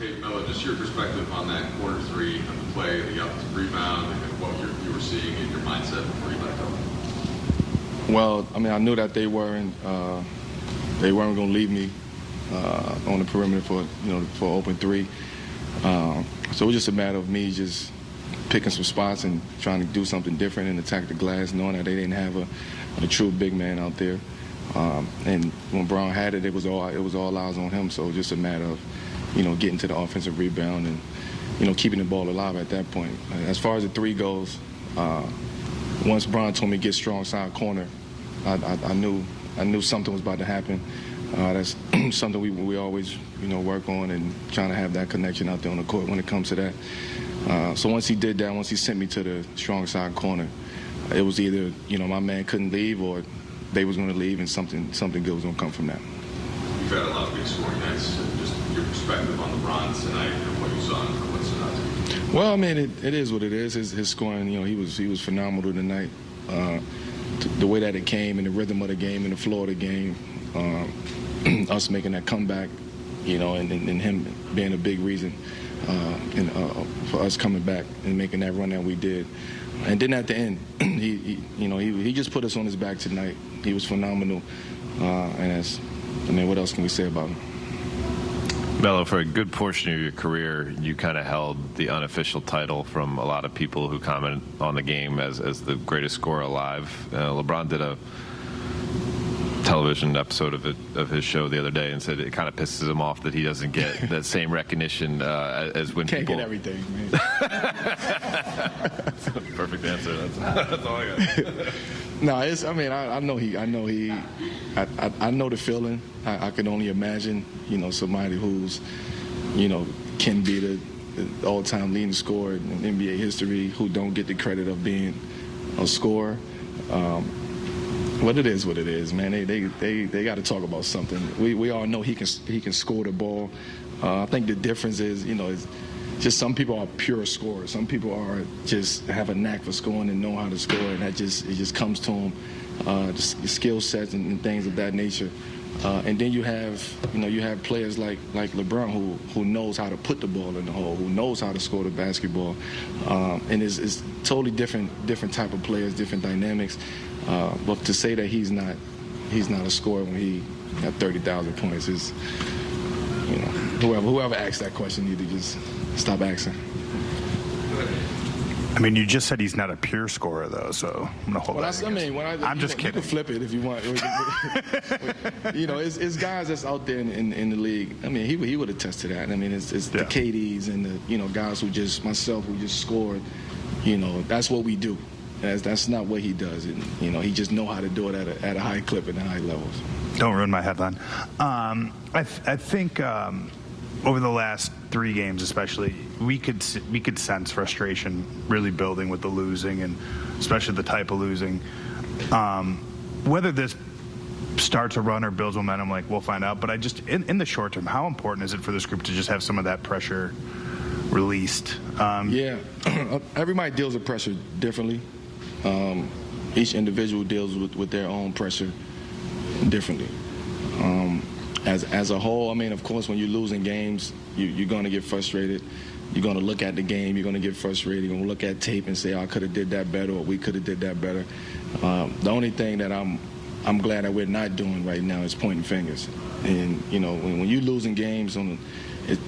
Hey, Melo, just your perspective on that quarter three of the play, the offensive rebound, and what you were seeing in your mindset before you let go. Well, I mean, I knew that they weren't going to leave me on the perimeter for open three. So it was just a matter of me just picking some spots and trying to do something different and attack the glass, knowing that they didn't have a true big man out there. And when Brown had it, it was all eyes on him. So it was just a matter of getting to the offensive rebound and keeping the ball alive at that point. As far as the three goes, once Brown told me to get strong side corner, I knew something was about to happen. That's something we always work on, and trying to have that connection out there on the court when it comes to that. So once he did that, once he sent me to the strong side corner, it was either my man couldn't leave or they was going to leave, and something good was going to come from that. You've had a lot of big scoring nights. Just your perspective on LeBron tonight and what you saw and what stood out to you. Well, I mean, it is what it is. His scoring, he was phenomenal tonight. The way that it came, and the rhythm of the game, and the flow of the game, us making that comeback, and him being a big reason for us coming back and making that run that we did. And then at the end, he just put us on his back tonight. He was phenomenal, and what else can we say about him? Melo, for a good portion of your career, you kind of held the unofficial title from a lot of people who comment on the game as the greatest scorer alive. LeBron did a television episode of his show the other day and said it kind of pisses him off that he doesn't get that same recognition as when Can't people get everything, man. That's a perfect answer. That's all I got. No, I know the feeling. I can only imagine, somebody who's, can be the all-time leading scorer in NBA history who don't get the credit of being a scorer. But it is what it is, man. They got to talk about something. We all know he can score the ball. I think the difference is, is just some people are pure scorers. Some people are just have a knack for scoring and know how to score, and it just comes to them. The skill sets and things of that nature. And then you have players like LeBron who knows how to put the ball in the hole, who knows how to score the basketball, and it's totally different type of players, different dynamics. But to say that he's not a scorer when he got 30,000 points is, whoever asked that question need to just stop asking. I mean, you just said he's not a pure scorer, though, so I'm going to hold that. I'm just kidding. You can flip it if you want. It's guys that's out there in the league. I mean, he would attest to that. I mean, it's the KDs and the, guys who just scored. That's what we do. That's not what he does. And, he just know how to do it at a high clip and high levels. Don't ruin my headline. I think over the last 3 games especially, we could sense frustration really building with the losing, and especially the type of losing. Whether this starts a run or builds momentum, we'll find out. But in the short term, how important is it for this group to just have some of that pressure released? Yeah, everybody deals with pressure differently. Each individual deals with their own pressure differently. As a whole, I mean, of course, when you're losing games, you're going to get frustrated. You're going to look at the game. You're going to get frustrated. You're going to look at tape and say, I could have did that better, or we could have did that better. The only thing that I'm glad that we're not doing right now is pointing fingers. And, when you're losing games,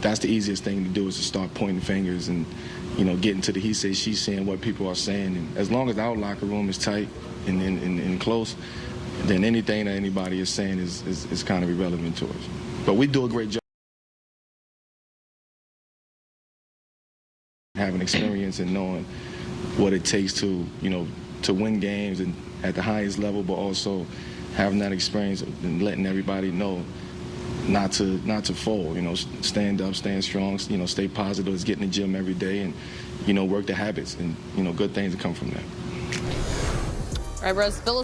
that's the easiest thing to do, is to start pointing fingers and, getting to the he say, she saying, what people are saying. And as long as our locker room is tight and close, then anything that anybody is saying is kind of irrelevant to us. But we do a great job having experience and knowing what it takes to win games and at the highest level, but also having that experience and letting everybody know not to fold. Stand up, stand strong. Stay positive. Is get in the gym every day and work the habits, and good things that come from that. All right, Russ.